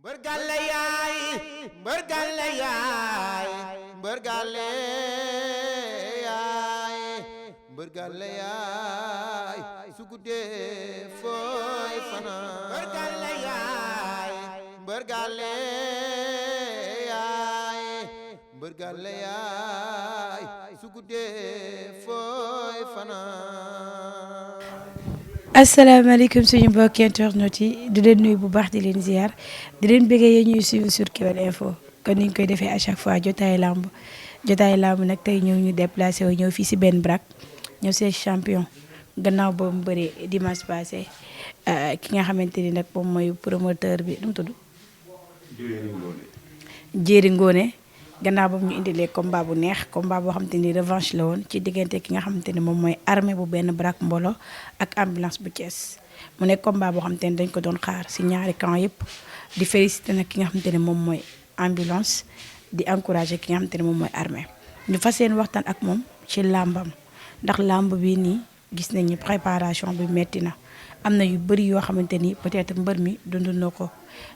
mbër gàlle yaay mbër gàlle yaay mbër gàlle yaay mbër gàlle yaay su guddee fooy fanaan mbër gàlle yaay mbër gàlle yaay mbër gàlle yaay su guddee fooy fanaan. asalaamaaleykum suñu mbokki internet yi di leen nuyu bu baax di leen ziar di leen bëggee yéen ñuy suivre sur Kewel Info kon ni ñu koy defee à chaque fois jotaay lamb nag tey ñëw ñu déplacé wu ñëw fii si benn brak ñëw seen champion gannaaw ba mu bëree dimanche passé ki nga xamante ni nag moom mooy promoteur bi nu mu tudd. Jéeri Ngoone gannaaw ba mu ñu indilee combat bu neex combat boo xamante ni revanche la woon ci diggante ki nga xamante ni moom mooy armée bu benn brak mbolo ak ambulance bu Thiès mu nekk combat boo xamante ni dañ ko doon xaar si ñaari camp yëpp di félicité nag ki nga xamante ni moom mooy ambulance di encouragé ki nga xamante ni moom mooy armée ñu fas yéene waxtaan ak moom ci làmbam ndax làmb bi nii gis nañu préparation bi metti na am na yu bëri yoo xamante ni peut-être mbër mi dund na ko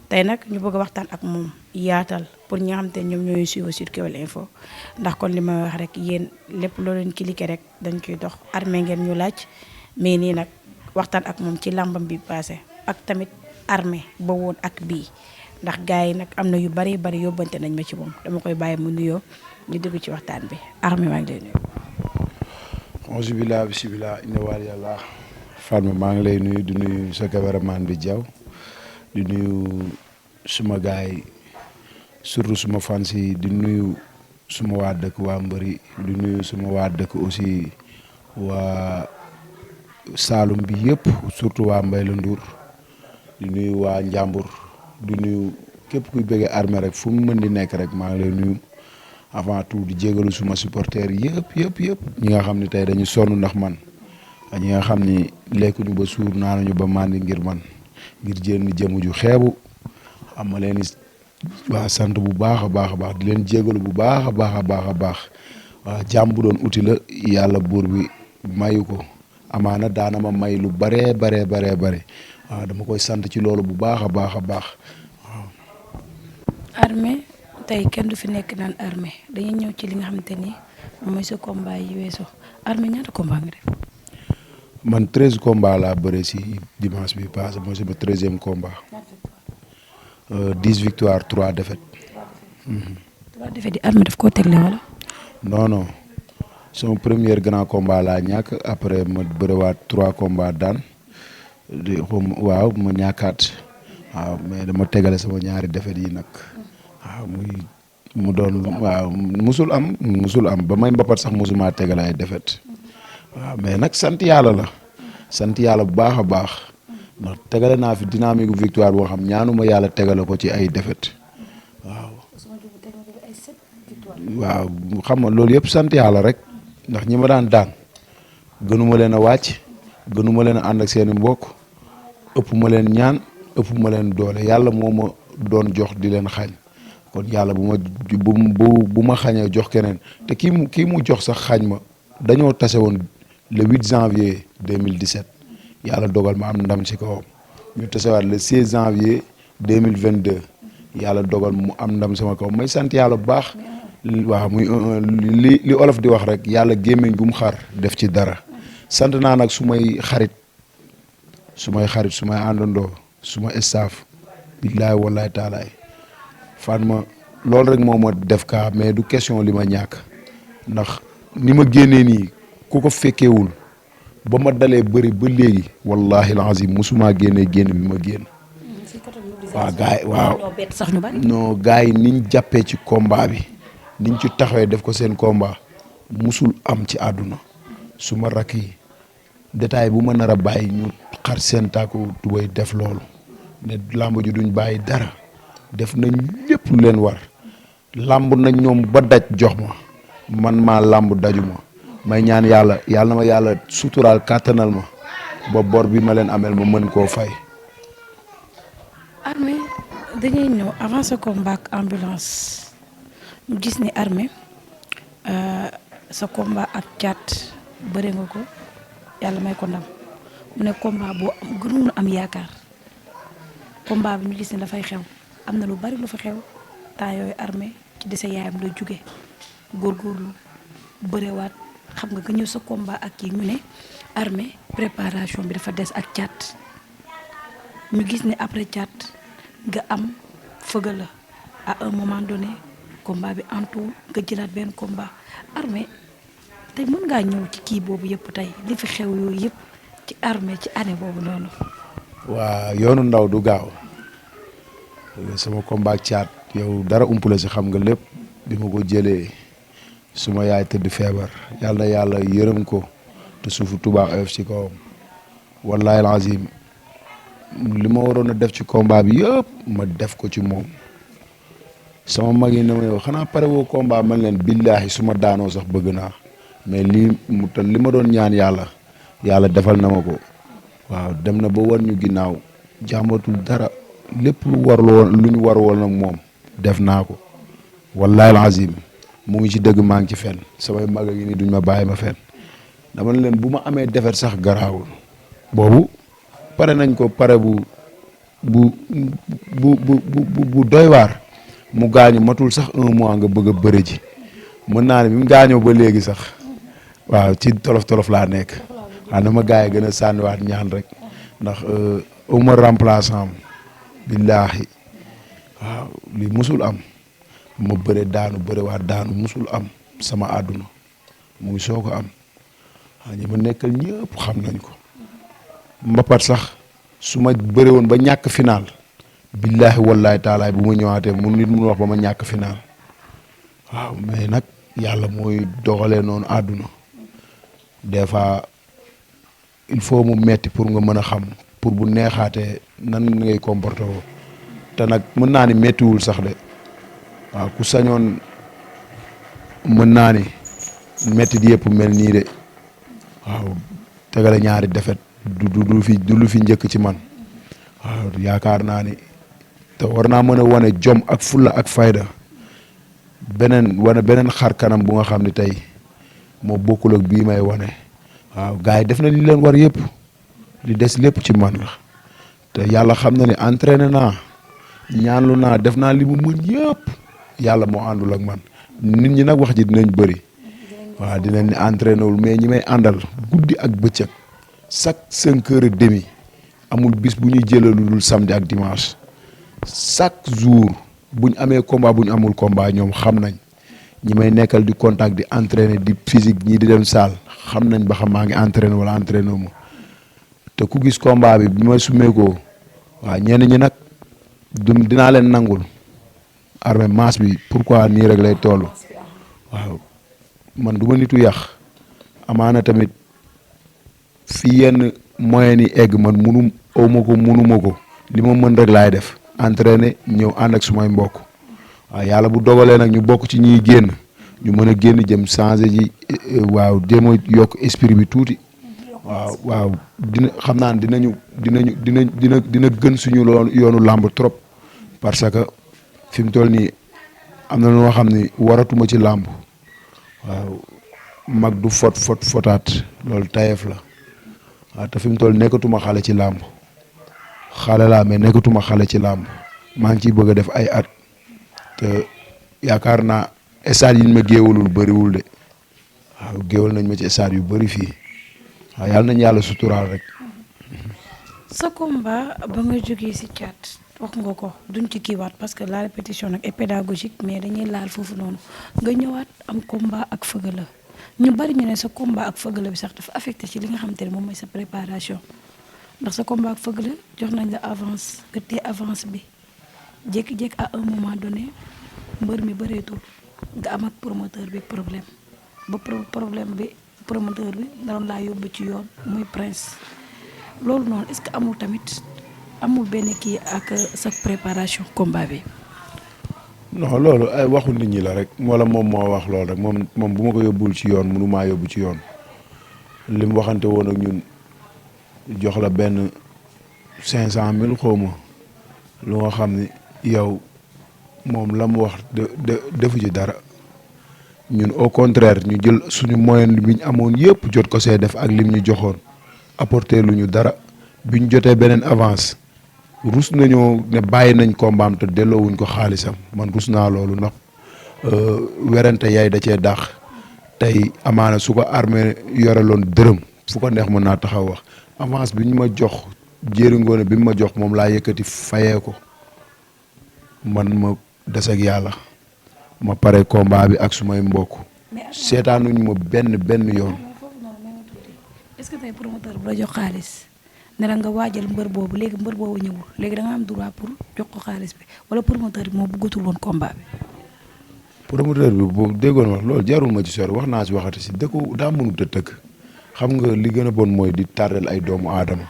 tey nag ñu bëgg a waxtaan ak moom yaatal pour ñi nga xamante ne ñoom ñooy suivre sur Kewel Info ndax kon li ma wax rek yéen lépp loo leen cliqué rek dañ koy dox armée ngeen ñu laaj mais nii nag waxtaan ak moom ci làmbam bi passé ak tamit armée ba woon ak bii ndax gars yi nag am na yu bari bari yóbbante nañ ma ci moom dama koy bàyyi mu nuyoo ñu dugg ci waxtaan bi armée maa ngi lay nuyu. auzu billaahi bismillaahi inna wali yàlla Fatma maa ngi lay nuyu di nuyu sa cameraman bi Diaw di nuyu suma gaay surtout suma fans yi di nuyu suma waa dëkk waa Mbëri di nuyu suma waa dëkk aussi waa Saalum bi yëpp surtout waa Mbayla Ndour di nuyu waa Njàmbur di nuyu képp kuy bëggee armée rek fu mu mën di nekk rek maa ngi lay nuyu avant tout di jégalu suma supporters yëpp ñi nga xam ne tey dañu sonn ndax man ñi nga xam ni lekkuñu ba suur naanuñu ba màndi ngir man ngir jéem jëmu ju xeebu am ma leen waa sant bu baax a baax di leen jégalu bu baax a baax waa jàmm bu doon uti la yàlla buur bi mayu ko amaana daana ma may lu bare waaw dama koy sant ci loolu bu baax a baax waaw. armée tey kenn du fi nekk naan armée dañuy ñëw ci li nga xamante ni mooy sa combat yi weesu armée ñaata combat nga def. man 13 combats laa bëre si dimanche bi passé mooy sama 13e combat. 10 victoires 3 défaites. 3 défaites yi armée daf koo tegle wala. non sama premier grand combat laa ñàkk après ma bëriwaat 3 combats daan waaw ma ñàkkaat waaw mais dama tegale sama ñaari défaites yi nag waaw mu doon waaw musul am ba may mbapat sax musuma tegale ay défaites. waaw mais nag sant yàlla la sant yàlla bu baax a baax ndax tegale naa fi dynamique victoire boo xam ñaanuma yàlla tegale ko ci ay défaite waaw xam nga loolu yëpp sant yàlla rek ndax ñi ma daan gënuma leen a wàcc gënuma leen a ànd ak seeni mbokk ëpp ma leen ñaan ëpp ma leen doole yàlla moo ma doon jox di leen xañ kon yàlla bu ma xañee jox keneen te kii mu jox sax xañ ma dañoo tase woon le 8 janvier 2017 yàlla dogal ma am ndam ci kawam ñu tasewaat le 16 janvier 2022 yàlla dogal mu am ndam sama kaw may sant yàlla bu baax waaw muy li olof di wax rek yàlla gémmiñ gu mu xar def ci dara sant naa nag su may xarit su may àndandoo su ma staff billaahi wallaahi taalaay Fatma loolu rek moo ma def kaa mais du question li ma ñàkk ndax ni ma génnee nii ku ko fekkeewul ba ma dalee bëri ba léegi wallahi alazim musuma génnee génn bi ma génn waaw gars yi waaw non gars yi niñ jàppee ci combat bi niñ ci taxawee def ko seen combat musul am ci àdduna su ma rakk yi détail bu ma nar a bàyyi ñu xar seen tàkku tubay def loolu ne làmb ji duñ bàyyi dara def nañ lépp lu leen war làmb nañ ñoom ba daj jox ma man maa làmb daju ma may ñaan yàlla na ma yàlla suturaal kàttanal ma ba bor bi ma leen amel ma mën koo fay. armée dañuy ñëw avant ce combat ak ambulance ñu gis ni armée sa combat ak Thiat bëre nga ko yàlla may ko ndam mu ne combat boo gënoon am yaakaar combat bi ñu gis ni dafay xew am na lu bari lu fa xew temps yooyu Armé ci dese yaayam la jóge góorgóorlu bërewaat xam nga ñëw sa combat ak kii ñu ne Armé préparation bi dafa des ak caat ñu gis ne après caat nga am fëgg la à un moment donné combat bi antuwul nga jëlaat benn combat Armé tey mën ngaa ñëw ci kii boobu yëpp tey li fi xew yooyu yëpp ci Armé ci année boobu noonu. waa yoonu ndaw du gaaw sama combat ak caat yow dara umpule si xam nga lépp bi ma ko jëlee suma yaay tëdd feebar yàlla na yàlla yërëm ko te suufu Tuubaa oyof ci kawam wallaahi alazim li ma waroon a def ci combat bi yëpp ma def ko ci moom sama mag yi ne ma yow xanaa pare woo combat man leen billaahi su ma daanoo sax bëgg naa mais lii mu te li ma doon ñaan yàlla defal na ma ko waaw dem na ba war ñu ginnaaw jàmbatul dara lépp lu ñu war woon ak moom def naa ko wallaahi alazim mu ngi ci dëgg maa ngi ci fen samay mag yi ni duñ ma bàyyi ma fen dama leen bu ma amee defet sax garaawul boobu pare nañ ko pare bu doy waar mu gaañu matul sax 1 mois nga bëgg a bëre ji mën naa ne bi mu gaañoo ba léegi sax waaw ci tolof laa nekk waaw na ma gars yi gën a sànniwaat ñaan rek ndax uma remplaçant billaahi waaw li musul am ma bëre waat daanu musul am sama àdduna mu ngi soo ko am waaw ñi ma nekkal ñëpp xam nañ ko mbapat sax su ma bëre woon ba ñàkk final billaahi wallaahi taalaay bu ma ñëwaatee nit mun wax ba ma ñàkk final waaw mais nag yàlla mooy doxalee noonu àdduna des fois il faut mu metti pour nga mën a xam pour bu neexaatee nan ngay comporté woo te nag mën naa ni mettiwul sax de waaw ku sañoon mën naa ni metti di yëpp mel nii de waaw tegale ñaari defet du lu fi njëkk ci man waaw yaakaar naa ni te war naa mën a wane jom ak fulla ak fayda beneen xar kanam bu nga xam ne tey moo bokkul ak bii may wane waaw gars yi def na li leen war yëpp li des lépp ci man la te yàlla xam na ne entraîné naa ñaanlu naa def naa li mu mën yëpp yàlla moo àndul ak man nit ñi nag wax ji dinañ bëri waaw dinañ ne entraîné wul mais ñi may àndal guddi ak bëccëg chaque 5h30 amul bis bu ñuy jëlee lu dul samedi ak dimanche chaque jour buñ amee combat buñ amul combat ñoom xam nañ ñi may nekkal di contact di entraîner di physique ñii di dem salle xam nañ ba xam maa ngi entraîner wala entraîner mu te ku gis combat bi ma sumeekoo waaw ñenn ñi nag dinaa leen nangul Armé masse bi pourquoi nii rek lay toll waaw man du ma nitu yàq amaana tamit fii yenn moyen yi egg man munuma ko li ma mën rek laay def entraîner ñëw ànd ak sumay mbokk waaw yàlla bu dogalee nag ñu bokk ci ñiy génn ñu mën a génn jëm changer ji waaw jéem a yokk esprit bi tuuti waaw dina xam naa ne dina gën suñu yoonu làmb trop parce que fi mu toll nii am na loo xam ni waratuma ci làmb waaw mag du fotaat loolu tayeef la waaw te fi mu toll nekkatuma xale ci làmb xale laa mais nekkatuma xale ci làmb maa ngi ciy bëgg a def ay at te yaakaar naa stade yi ñu ma géewalul bëriwul de waaw géewal nañ ma ci stade yu bëri fii waaw yàlla nañ yàlla suturaal rek. sa combat ba nga jógee si caat wax nga ko duñ ci kiiwaat parce que la répétition nag est pédagogique mais dañuy laal foofu noonu nga ñëwaat am combat ak Feugeula ñu bari ñu ne sa combat ak Feugeula bi sax dafa affecté ci li nga xamante ne moom mooy sa préparation ndax sa combat ak Feugeula jox nañ la avance nga téye avance bi jékki-jékki à un moment donné mbër mi bëreetul nga am ak promoteur bi problème ba problème bi promoteur bi naroon laa yóbbu ci yoon muy Prince loolu noonu est-ce que amul tamit amul benn kii ak sa préparation combat bi. non loolu ay waxu nit ñi la rek wala moom moo wax loolu rek moom bu ma ko yóbbul ci yoon mënu maa yóbbu ci yoon li mu waxante woon ak ñun jox la benn 500,000 xaw ma lu nga xam ni yow moom la mu wax defu ci dara ñun au contraire ñu jël suñu moyen bi ñu amoon yëpp jot ko see def ak lim ñu joxoon apporter lu ñu dara bi ñu jotee beneen avance rus nañoo ne bàyyi nañ kombaam te delloowuñ ko xaalisam man rus naa loolu ndax werante yaay da cee dàq tey amaana su ko armée yoreloon dërëm fu ko neex mën naa taxaw wax avance bi ñu ma jox Jéeri Ngoone bi mu ma jox moom laa yëkkati fayee ko man ma des ak yàlla ma pare combat bi ak sumay mbokk seetaanuñ ma benn yoon. est-ce que tey promoteur bu la jox xaalis ne la nga waajal mbër boobu léegi mbër boobu ñëwul léegi da nga am droit pour jox ko xaalis bi wala promoteur bi moo bëggatul woon combat bi. promoteur bi boobu déggoon wax loolu jarul ma ci sori wax naa si waxati si dëkku daa mënut a tëgg xam nga li gën a bon mooy di tardel ay doomu aadama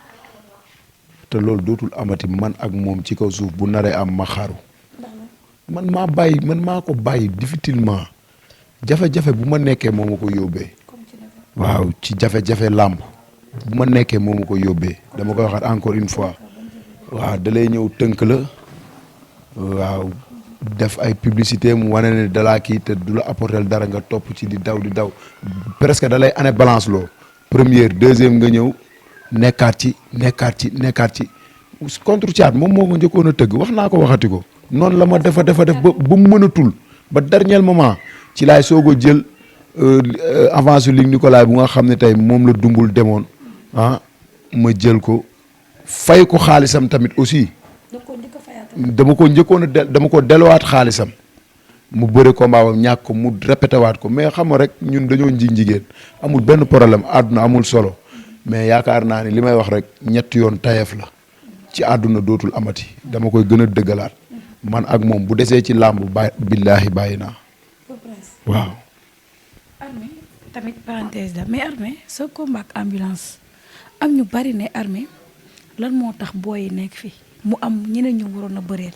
te loolu dootul amati man ak moom ci kaw suuf bu naree am ma xaru man maa ko bàyyi difficilement jafe-jafe bu ma nekkee moo ma ko yóbbee waaw ci jafe-jafe làmb bu ma nekkee moo ma ko yóbbee dama koy waxaat encore une fois waaw da lay ñëw tënk la waaw def ay publicité mu wane ne dalaa kii te du la apporter dara nga topp ci di daw presque da lay année balance loo première deuxième nga ñëw nekkaat ci contre Thiat moom moo ko njëkkoon a tëgg wax naa ko waxati ko noonu la ma defa def ba mu mënatul ba dernier moment ci laay soog a jël avance Luc Nicolaï bu nga xam ne tey moom la dumbul demoon ma jël ko fay ko xaalisam tamit aussi dama ko delluwaat xaalisam mu bëre combat bam ñàkk ko mu répété waat ko mais xam nga rek ñun dañoo njigéen amul benn problème àdduna amul solo mais yaakaar naa ni li may wax rek ñetti yoon tayeef la ci àdduna dootul amati dama koy gën a dëggalaat man ak moom bu desee ci làmb billaahi bàyyi naa waaw. Armé tamit parenthèse la mais Armé sa combat ak ambulance am ñu bari ne Armé lan moo tax booy yi nekk fi mu am ñeneen ñu waroon a bëreel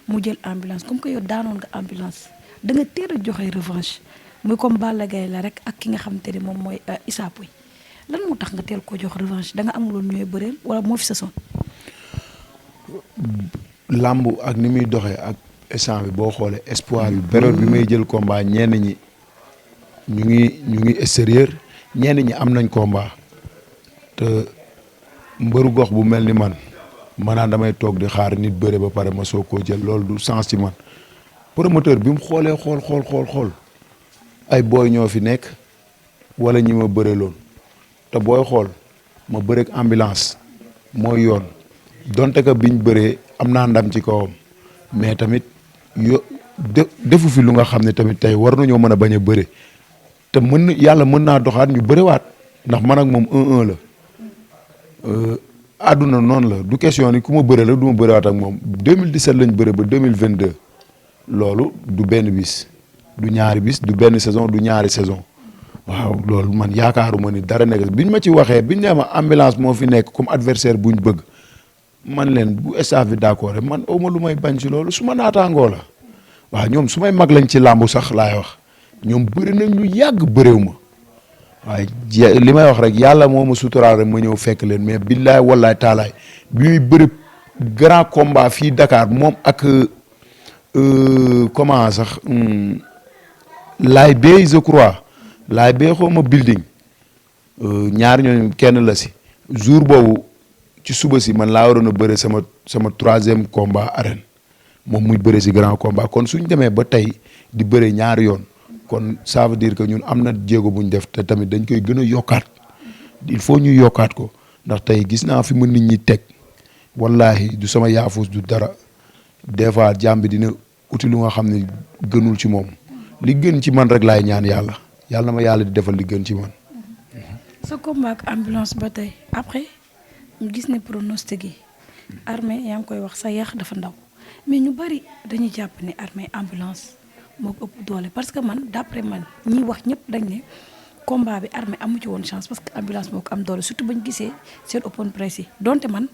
mu jël ambulance comme que yow daanoon nga ambulance da nga teel a joxe revanche muy comme Balla Gaye la rek ak ki nga xamante ne moom mooy Issa Pouye lan moo tax nga teel ko jox revanche da nga amuloon ñooy bëreel wala moo fi sa son. làmb ak ni muy doxee ak instant bi boo xoolee espoir yu période bi may jël combat ñenn ñi ñu ngi extérieur ñenn ñi am nañ combat te mbëru gox bu mel ni man maanaam damay toog di xaar nit bëre ba pare ma soog koo jël loolu du sens ci man promoteur bi mu xoolee xool ay booy ñoo fi nekk wala ñi ma bëre loon te booy xool ma bëreeg ambulance mooy yoon donte que biñ bëree am naa ndam ci kawam mais tamit defu fi lu nga xam ne tamit tey war nañoo mën a bañ a bëre te yàlla mën naa doxaat ñu bërewaat ndax man ak moom 1-1 la àdduna noonu la du question ni ku ma bëre la du ma bërewaat ak moom 2017 lañ bëre ba 2022 loolu du benn bis du ñaari bis du benn saison du ñaari saison waaw loolu man yaakaaruma ni dara nekk biñ ma ci waxee biñ ne ma ambulance moo fi nekk comme adversaire buñ bëgg man leen bu staff bi d'accord man awma lu may bañ ci loolu su ma naataangoo la waaw ñoom su may mag lañ ci làmbu sax laay wax ñoom bëri nañ lu yàgg bëréew ma waaye li may wax rek yàlla moo ma suturaal rek ma ñëw fekk leen mais billaay wallaay taalaay bi muy bëri grand combat fii Dakar moom ak comment sax laay bee je crois laay bee xaw ma building ñaar ñooñu kenn la si jour boobu ci suba si man laa waroon a bëre sama troisième combat arène moom muy bëre si grand combat kon suñ demee ba tey di bëre ñaari yoon kon ça veut dire que ñun am na jéego bu ñu def te tamit dañ koy gën a yokkaat il faut ñu yokkaat ko ndax tey gis naa fi ma nit ñi teg wallahi du sama yaafus du dara des fois jàmm bi dina uti lu nga xam ne gënul ci moom li gën ci man rek laay ñaan yàlla na ma yàlla di defal li gën ci man. sa combat ak ambulance ba tey après ñu gis ne pronostic yi Armé yaa ngi koy wax sa yàq dafa ndaw mais ñu bari dañuy jàpp ne Armé ambulance moo ko ëpp doole parce que man d'après man ñiy wax ñëpp dañ ne combat bi Armé amu ci woon chance parce que ambulance moo ko am doole surtout bañ gisee seen open press yi donte man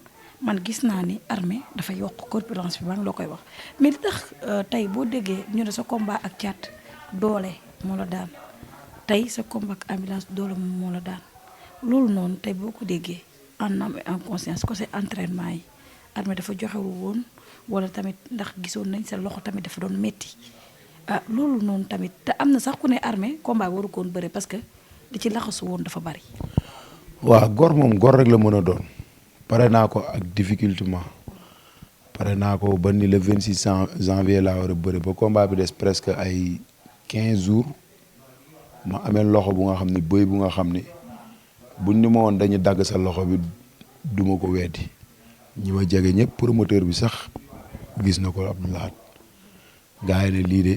gis naa ni Armé dafa yokk corpulence bi maa ngi la koy wax mais li tax tey boo déggee ñu ne sa combat ak Thiat doole moo la daan tey sa combat ak ambulance doole moo la daan loolu noonu tey boo ko déggee en âme et en conscience côté entraînement yi Armé dafa joxewul woon wala tamit ndax gisoon nañ sa loxo tamit dafa doon metti loolu noonu tamit te am na sax ku ne Armé combat waru koon bëre parce que li ci laxasu woon dafa bari. waaw gor moom gor rek la mën a doon pare naa ko ak difficultement pare naa ko ba ni le 26 janvier laa war a bëre ba combat bi des presque ay 15 jours ma amee loxo bu nga xam ni bëy bu nga xam ni buñ ni ma woon dañuy dagg sa loxo bi duma ko weddi ñi ma jege ñëpp promoteur bi sax gis na ko Abdou Lahad gars yi ne lii de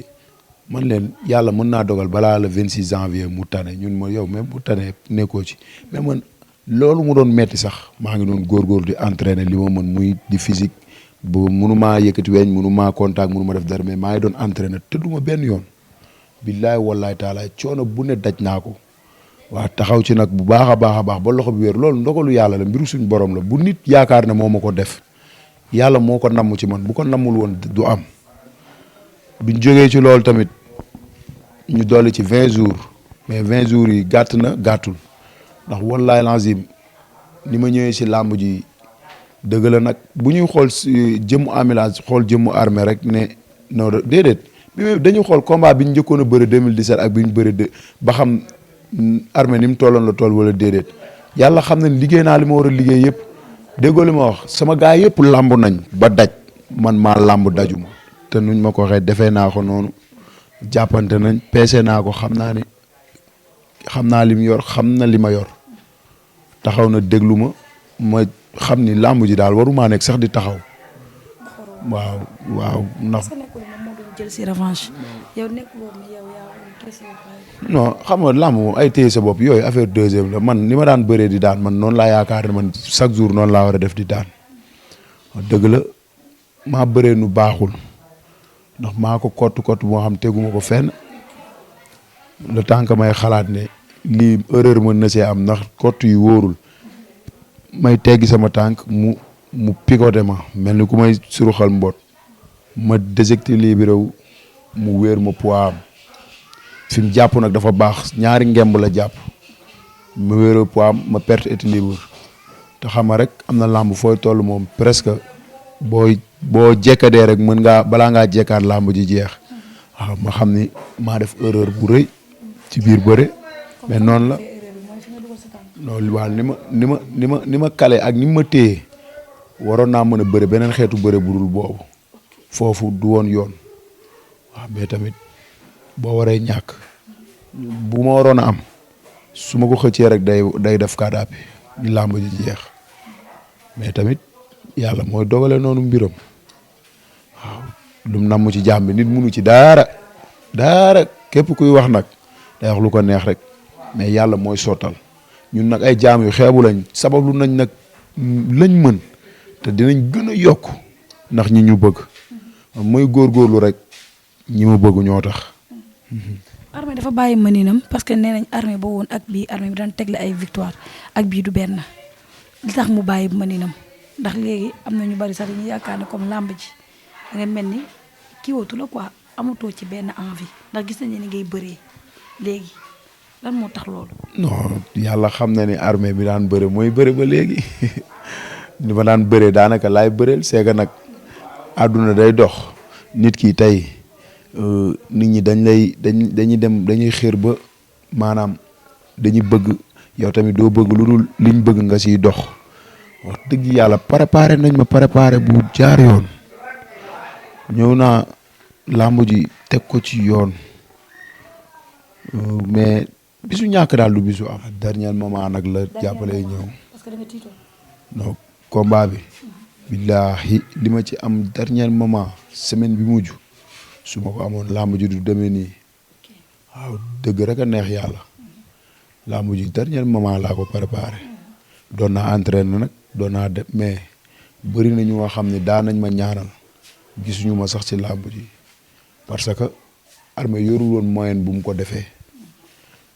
man leen yàlla mën naa dogal balaa le 26 janvier mu tane ñun ma yow même bu tane nekkoo ci mais man loolu mu doon metti sax maa ngi doon góorgóorlu di entraîner li ma mën muy di physique ba mënumaa yëkkati weñ mënumaa contact mënuma def dara mais maa ngi doon entraîner tëdduma benn yoon billaay wallaay taalaay coono bu ne daj naa ko waa taxaw ci nag bu baax a baax a baax ba loxo bi wér loolu ndogalu yàlla la mbiru suñu borom la bu nit yaakaar ne moo ma ko def yàlla moo ko namm ci man bu ko nammul woon du am buñ jógee ci loolu tamit ñu dolli ci 20 jours mais 20 jours yi gàtt na gàttul ndax wallaay lazim ni ma ñëwee si làmb ji dëgg la nag bu ñuy xool jëmmu ambulance xool jëmmu armée rek ne non déedéet bi dañuy xool combat bi ñu njëkkoon a bëri 2017 ak bi ñu bëri ba xam armée ni mu tolloon la toll wala déedéet yàlla xam ne liggéey naa li ma war a liggéey yëpp déggoo li ma wax sama gars yëpp làmb nañ ba daj man maa làmb dajuma te nuñ ma ko waxee defee naa ko noonu jàppante nañ peese naa ko xam naa li mu yor xam na li ma yor taxaw na déglu ma xam ni làmb ji daal waruma nekk sax di taxaw waaw ndax. jël si revanche yow nekkul non xam nga làmb moom ay téye sa bopp yooyu affaire deuxième la man ni ma daan bëree di daan man noonu laa yaakaar ne man chaque jour noonu laa war a def di daan dëgg la maa bëree nu baaxul ndax maa ko kott boo xam teguma ko fenn le temps que may xalaat ne lii erreur mën na see am ndax kott yi wóorul may teggi sama tànk mu picoté ma mel ni ku may suruxal mboot ma déséquilibré wu mu wéer ma poids am fi mu jàpp nag dafa baax ñaari ngemb la jàpp ma wéer poids am ma perte équilibre te xam nga rek am na làmb fooy toll moom presque boo jekkadee rek mën ngaa balaa ngaa jekkaat làmb ji jeex waaw ma xam ni maa def erreur bu rëy ci biir bëre mais noonu la loolu waaw ni ma kale ak ni ma téye waroon naa mën a bëre beneen xeetu bëre bu dul boobu foofu du woon yoon waaw mais tamit boo waree ñàkk bu ma waroon a am su ma ko xëccee rek day def kaadaapi ni làmb ji jeex mais tamit yàlla mooy dogale noonu mbiram waaw lu mu namm ci jàmm bi nit munu ci daara képp kuy wax nag day wax lu ko neex rek mais yàlla mooy sottal ñun nag ay jaam yu xeebu lañ sabablu nañ nag lañ mën te dinañ gën a yokk ndax ñi ñu bëgg mooy góorgóorlu rek ñi ma bëgg ñoo tax. Armé dafa bàyyi mëninam parce que nee nañ Armé ba woon ak bii Armé bi daan tegle ay victoire ak bii du benn li tax mu bàyyi mëninam ndax léegi am na ñu bari sax dañuy yaakaar ne comme làmb ji da nga mel ni kii wootu la quoi amatoo ci benn envie ndax gis nañu ni ngay bëree léegi lan moo tax loolu. non yàlla xam na ni Armé bi daan bëre mooy bëre ba léegi ni ma daan bëree daanaka laay bëreel c'est que nag àdduna day dox nit ki tey nit ñi dañuy xër ba maanaam dañuy bëgg yow tamit doo bëgg lu dul liñ bëgg nga siy dox wax dëgg yàlla préparé nañ ma préparé bu jaar yoon ñëw naa làmb ji teg ko ci yoon mais bisu ñàkk daal du bisu am. dernier moment nag la jàppale ñëw. parce que da nga tiitoon. non combat bi. billaahi li ma ci am dernier moment semaine bi mujj su ma ko amoon làmb ji du demee nii waaw dëgg rek a neex yàlla làmb ji dernier moment laa ko préparé doon naa entraîné nag doon naa def mais bëri na ñu nga xam ne daan nañ ma ñaanal gisuñu ma sax ci làmb ji parce que Armé yorul woon moyen bu mu ko defee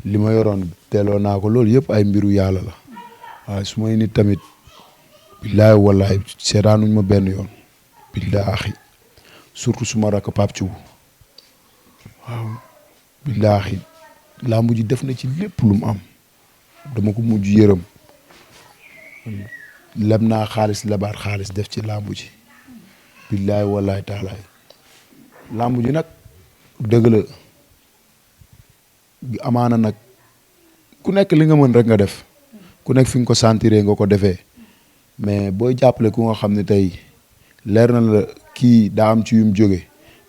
li ma yoroon teeloo naa ko loolu yëpp ay mbiru yàlla la waaye su may nit tamit billaay wallaay seetaanuñ ma benn yoon billaahi surtout suma rakk Pape Thiou waaw billaahi làmb ji def na ci lépp lu mu am dama ko mujj yërëm leb naa xaalis lebaat xaalis def ci làmb ji billaay wallaay taalaay làmb ji nag dëgg la amaana nag ku nekk li nga mën rek nga def ku nekk fi nga ko sentiree nga ko defee mais booy jàppale ku nga xam ne tey leer na la kii daa am ci yum jóge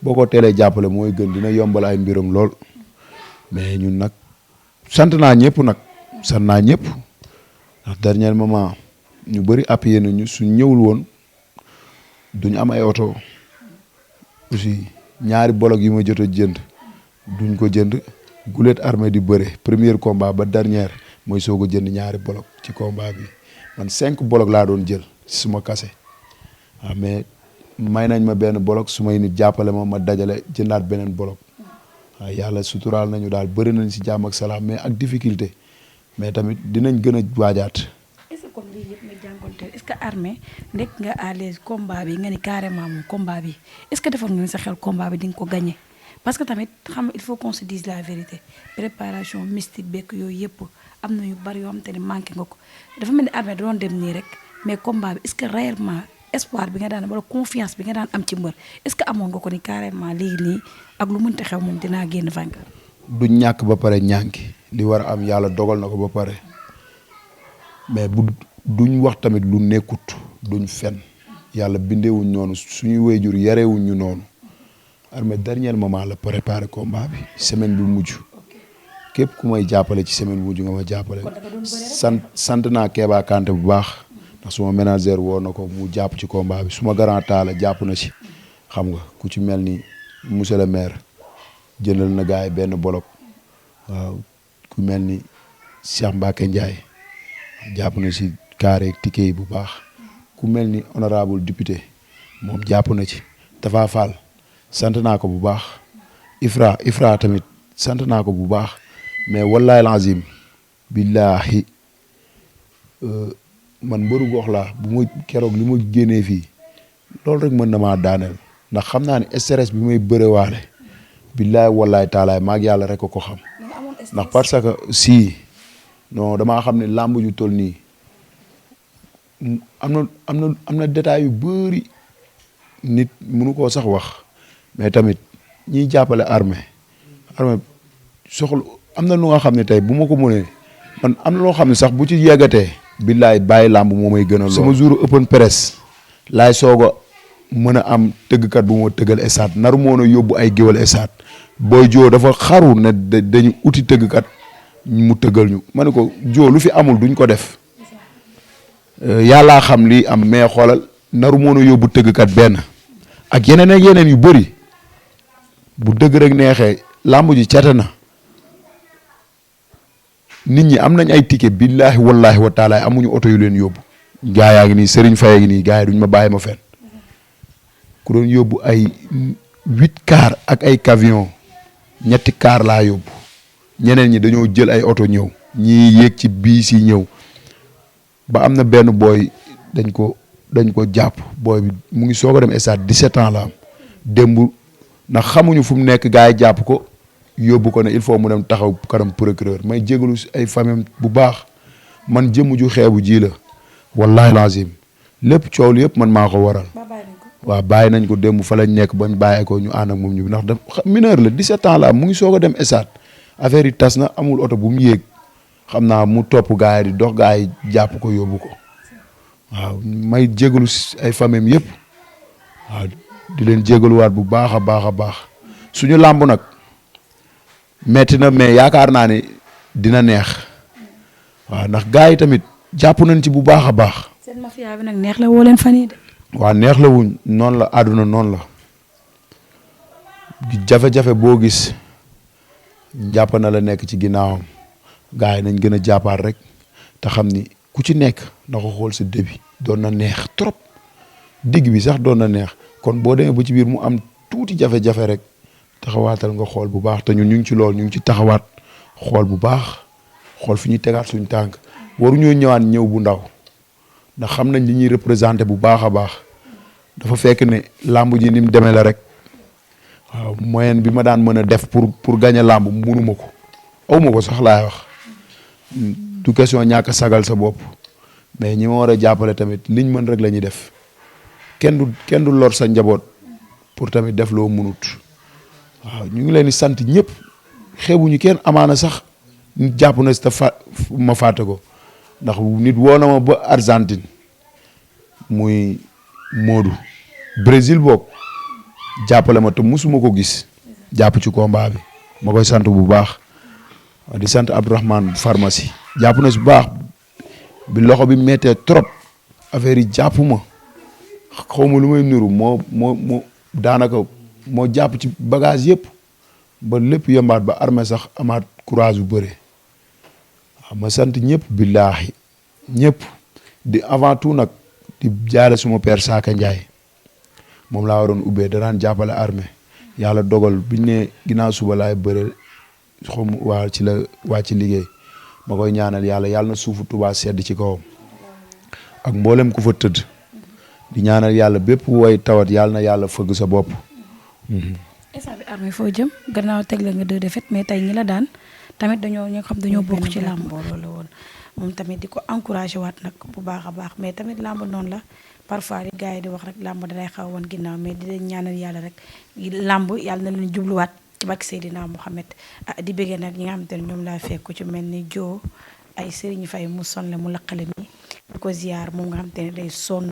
boo ko teelee jàppale mooy gën dina yombal ay mbiram lool mais ñun nag sant naa ñëpp nag sant naa ñëpp ndax dernier moment ñu bëri appuyé nañu suñ ñëwul woon duñ am ay oto aussi ñaari bolok yi ma jot a jënd duñ ko jënd gulet armée di bëre premier combat ba dernier mooy soog a jënd ñaari bolok ci combat bi man 5 bolok laa doon jël suma kase waaw mais may nañ ma benn bolok su may nit jàppale ma dajale jëndaat beneen bolok waaw yàlla suturaal nañu daal bëri nañ si jàmm ak salaam mais ak difficulté mais tamit dinañ gën a waajaat. est-ce que comme lii yëpp nga jànkonteel est-ce que Armé nekk nga à l'aise combat bi nga ni carrément moom combat bi est-ce que defoon nga sa xel combat bi di nga ko gagné parce que tamit xam nga il faut qu'on se dise la vérité préparation mystique bekk yooyu yëpp am na yu bari yoo xam te ne manqué nga ko dafa mel ni Armé da doon dem nii rek mais combat bi est-ce que réellement espoir bi nga daan wala confiance bi nga daan am ci mbër est-ce que amoon nga ko ni carrément lii nii ak lu mënta xew moom dinaa génn vainqueur. du ñàkk ba pare ñànki li war a am yàlla dogal na ko ba pare mais duñ wax tamit lu nekkut duñ fen yàlla bindeewuñ noonu suñu wéyjur yarewuñ ñu noonu Armé dernier moment la préparé combat bi semaine bi mujj képp ku may jàppale ci semaine mujj nga ma jàppale sant naa Kéba Kanté bu baax ndax suma ménagère woo na ko mu jàpp ci combat bi suma grand taala jàpp na ci xam nga ku ci mel ni monsieur le maire jëndal na gars yi benn bolok waaw ku mel ni Cheikh Mbacke Ndiaye jàpp na ci carré ticket yi bu baax ku mel ni honorable député moom jàpp na ci Tafa Fall sant naa ko bu baax Ifra tamit sant naa ko bu baax mais wallahi lazim billahi man mbëru gox laa bu ma keroog li ma génnee fii loolu rek mën na maa daaneel ndax xam naa ne stress bi may bërewaale billahi wallahi taalaay maag yàlla rek ko xam ndax parce que si non damaa xam ne làmb ju toll nii am na détails yu bëri nit mënu koo sax wax mais tamit ñiy jàppale Armé soxla am na lu nga xam ne tey bu ma ko mënee man am na loo xam ne sax bu ci yeggatee billaay bàyyi làmb moo may gën a lool sama jour open press laay soog a mën a am tëggkat bu ma tëggal esaat naru moon a yóbbu ay géwal esaat booy joo dafa xaru ne dañu uti tëggkat mu tëggal ñu ma ne ko joo lu fi amul duñ ko def yàllaa xam lii am mais xoolal naru moon a yóbbu tëggkat benn ak yeneen yu bëri bu dëgg rek neexee làmb ji cate na nit ñi am nañ ay ticket billahi wallahi wa taala amuñu oto yu leen yóbbu gaa yaa ngi nii Serigne Faye ngi nii gaa yi duñ ma bàyyi ma fenn ku doon yóbbu ay 8 car ak ay camion ñetti car laa yóbbu ñeneen ñi dañoo jël ay oto ñëw ñii yéeg ci biis yi ñëw ba am na benn booy dañ ko jàpp booy bi mu ngi soog a dem stade 17 ans la am démb ndax xamuñu fu mu nekk gaa yi jàpp ko yóbbu ko ne il faut mu dem taxaw kanam procureur may jégalu ay famille bu baax man jëmm ju xeebu ji la wallahi lazim lépp coow li yëpp man maa ko waral waaw bàyyi nañ ko démb fa lañ nekk bañ bàyyi ko ñu ànd ak moom ñu ndax da mineur la 17 ans la am mu ngi soog a dem stade affaire yi tas na amul oto bu mu yéeg xam naa mu topp gaa yi di dox gaa yi jàpp ko yóbbu ko waaw may jégalu ay famille yëpp waaw di leen jégaluwaat bu baax a baax a baax suñu làmb nag metti na mais yaakaar naa ne dina neex waaw ndax gars yi tamit jàpp nañ ci bu baax a baax. seen mafia bi nag neex la woo leen fan yii de. waaw neex la wuñ noonu la àdduna noonu la jafe-jafe boo gis jàpp na la nekk ci ginnaawam gars yi nañ gën a jàppaat rek te xam ni ku ci nekk na ko xool sa début doon na neex trop digg bi sax doon na neex kon boo demee ba ci biir mu am tuuti jafe-jafe rek. taxawaatal nga xool bu baax te ñun ñu ngi ci lool ñu ngi ci taxawaat xool bu baax xool fi ñuy tegaat suñ tànk waruñoo ñëwaat ñëw bu ndaw ndax xam nañ li ñuy représenté bu baax a baax dafa fekk ne làmb ji ni mu demee la rek waaw moyen bi ma daan mën a def pour gagner làmb munuma ko awma ko sax laay wax du question ñàkk a sagal sa bopp mais ñi ma war a jàppale tamit liñ mën rek la ñuy def kenn du lor sa njaboot pour tamit def loo munut waaw ñu ngi leen di sant ñëpp xeebuñu kenn amaana sax nit jàpp na si te ma fàtte ko ndax nit woo na ma ba Argentine muy Modou Brésil boog jàppale ma te musuma ko gis jàpp ci combat bi ma koy sant bu baax di sant Abdourahmane pharmacie jàpp na si bu baax bi loxo bi méttee trop affaire yi jàpp ma xaw ma lu may niru moo daanaka moo jàpp ci bagage yëpp ba lépp yombaat ba armée sax amaat courage bu bëre waaw ma sant ñëpp billaahi ñëpp di avant tout nag di jaale suma père Saaka Ndiaye moom laa waroon ubbee da daan jàppale armée yàlla dogal biñ ne ginnaaw suba laay bëre xom waa ci la waa ci liggéey ma koy ñaanal yàlla na suufu Tuubaa sedd ci kawam ak mboolem ku fa tëdd di ñaanal yàlla bépp way tawat yàlla na yàlla fëgg sa bopp. instant bi armée foo jëm gannaaw teg la nga 2 défaites mais tey ñi la daan tamit dañoo bokk ci làmb loolu la woon moom tamit di ko encouragé waat nag bu baax a baax mais tamit làmb noonu la parfois li gars yi di wax rek làmb danay xaw woon ginnaaw mais di leen ñaanal yàlla rek làmb yàlla na leen jubluwaat ci bakk Seydina Mouhamed di bëggee nag ñi nga xamante ne ñoom laa fekk ci mel ni joo ay Serigne Faye mu sonle mu laqale mi di ko ziar moom nga xamante ne day sonn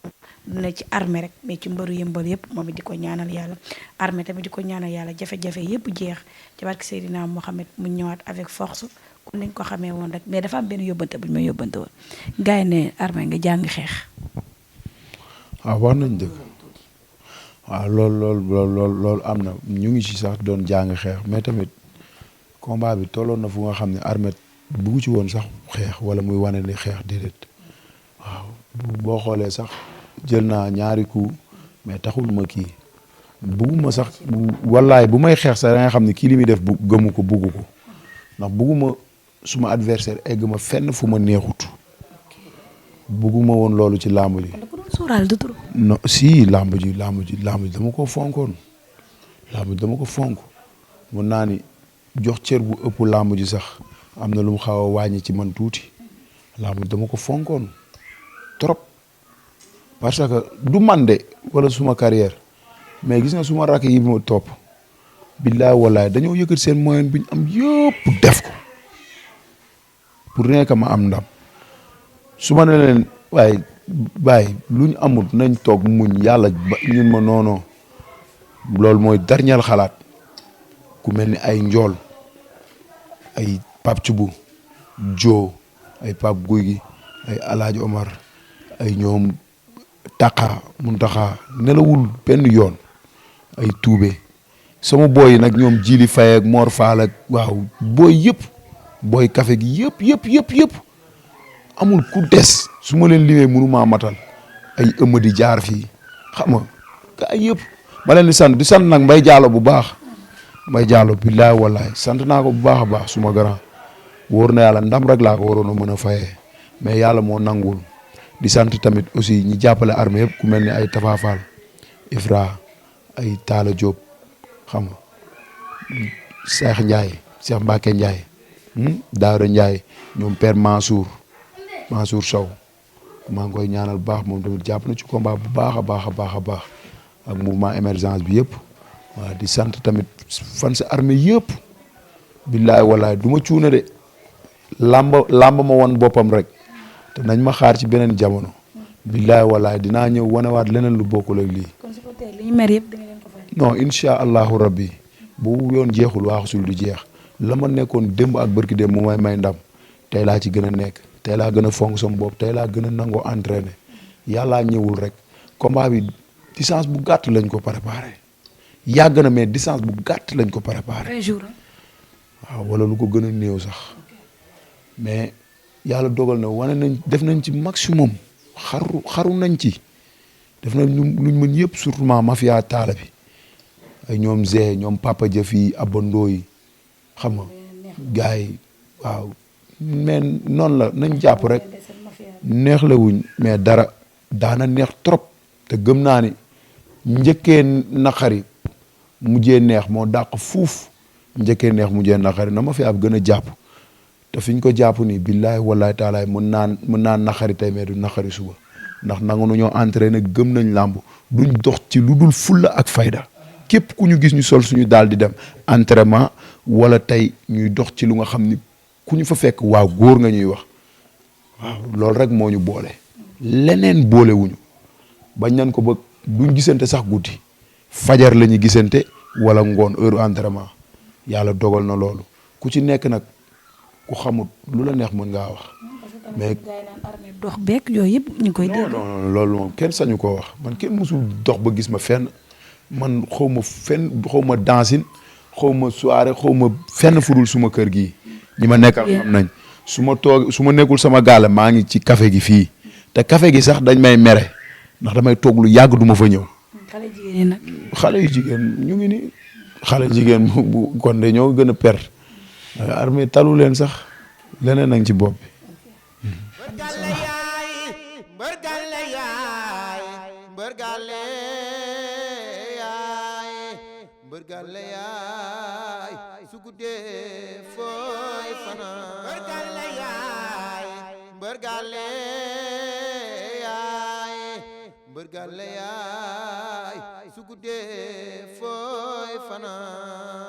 dina ci armée rek mais ci mbëru yëmbal yëpp moom it di ko ñaanal yàlla armée tamit di ko ñaanal yàlla jafe-jafe yëpp jeex ci barke Seydina Mohamed mu ñëwaat avec force ku nañ ko xamee woon rek mais dafa am benn yóbbante bu ñu ma yóbbante woon gars yi ne armée nga jàng xeex. waaw wax nañ dëgg waaw loolu am na ñu ngi ci sax doon jàng xeex mais tamit combat bi tolloon na fu nga xam ne armée buggu ci woon sax xeex wala muy wane ni xeex déedéet waaw boo xoolee sax jël naa ñaari coup mais taxul ma kii bugguma sax wallaay bu may xeex sax da nga xam ne kii li muy def bu gëmu ko buggu ko ndax bugguma suma adversaire egg ma fenn fu ma neexut bugguma woon loolu ci làmb ji. non si làmb ji dama ko fonkoon dama ko fonk mun naa ni jox cër bu ëpp làmb ji sax am na lu mu xaw a wàññi ci man tuuti làmb ji dama ko fonkoon trop parce que du man de wala suma carrière mais gis nga suma rakk yi ma topp billaay wallaay dañoo yëkkat seen moyen bi ñu am yëpp def ko pour rien que ma am ndam su ma ne leen waaye lu ñu amul nañ toog muñ yàlla ba ñun ma noonoo loolu mooy dernier xalaat ku mel ni ay njool ay Pape Cubu joo ay Pape Guy gi ay Alaaji Omar ay ñoom Taqa Muntaxa nelawul benn yoon ay tuube sama booy yi nag ñoom Jili Faye ak Mor Fall ak waaw booy yëpp booy café gi yëpp amul ku des su ma leen limee mënu maa matal ay ëmma di jaar fii xam nga gaa yëpp ma leen di sant nag Mbay Jaalo bu baax Mbay Jaalo billaay wallaay sant naa ko bu baax a baax suma grand wóor na yàlla ndam rek laa ko waroon a mën a fayee mais yàlla moo nangul di sant tamit aussi ñi jàppale armée yëpp ku mel ni ay Tafa Fall Ifra ay Talla Diop xam nga Cheikh Ndiaye Cheikh Mbacke Ndiaye Daara Ndiaye ñoom père Mansour Sow maa ngi koy ñaanal bu baax moom tamit jàpp na ci combat bu baax a baax ak mouvement émergence bi yëpp waaw di sant tamit fan sa armée yëpp billaay wallaay du ma cuuna de làmb ma won boppam rek te nañ ma xaar ci beneen jamono billaay wallaay dinaa ñëw wanewaat leneen lu bokkul ak lii. kon supporter li ñu mer yëpp da nga leen ko fay. non incha allahu rabbi bu yoon jeexul waaxusul du jeex la ma nekkoon démb ak bërki démb mu may ndam tey laa ci gën a nekk tey laa gën a fonk sama bopp tey laa gën a nangoo entraîner yàllaa ñëwul rek combat bi distance bu gàtt lañ ko préparé yàgg na mais distance bu gàtt lañ ko préparé. 20 jours. waaw wala lu ko gën a néew sax mais yàlla dogal na wane nañ def nañ ci maximum xaru nañ ci def nañ luñ mën yëpp surtout mafia taala bi ay ñoom Zé ñoom Papa Jëf yi abandoo yi xam nga gars yi waaw mais noonu la nañ jàpp rek neex la wuñ mais dara daana neex trop te gëm naa ni njëkkee naqari mujjee neex moo dàq fuuf njëkkee neex mujjee naqari na ma fi ab gën a jàpp te fi ñu ko jàpp nii billaay wallaay taalaay mën naa naqari tey mais du naqari suba ndax nangu nañoo entraîné gëm nañ làmb duñ dox ci lu dul fulla ak fayda képp ku ñu gis ñu sol suñu daal di dem entraînement wala tey ñuy dox ci lu nga xam ni ku ñu fa fekk waaw góor nga ñuy wax waaw loolu rek moo ñu boole leneen boole wuñu bañ nañ ko ba duñ gisante sax guddi fajar la ñu gisante wala ngoon heure entraînement yàlla dogal na loolu ku ci nekk nag ku xamut lu la neex mën ngaa wax. mais dox beeg yooyu yëpp ñu koy dégg. non loolu moom kenn sañu koo wax man kenn mësul dox ba gis ma fenn man xaw ma fenn xaw ma dancing xaw ma soirée xaw ma fenn fudul suma kër gii ñi ma nekkal xam nañ su ma nekkul sama gaale maa ngi ci café gi fii te café gi sax dañ may mere ndax damay toog lu yàgg duma fa ñëw. xale jigéen ñi nag. xale yu jigéen ñu ngi ni xale jigéen bu kon de ñoo gën a perte armée talu leen sax leneen nañ ci bopp bi. mbërgale yaay su guddee fooy fanaan mbërgale yaay mbërgale yaay mbërgale yaay su guddee fooy fanaan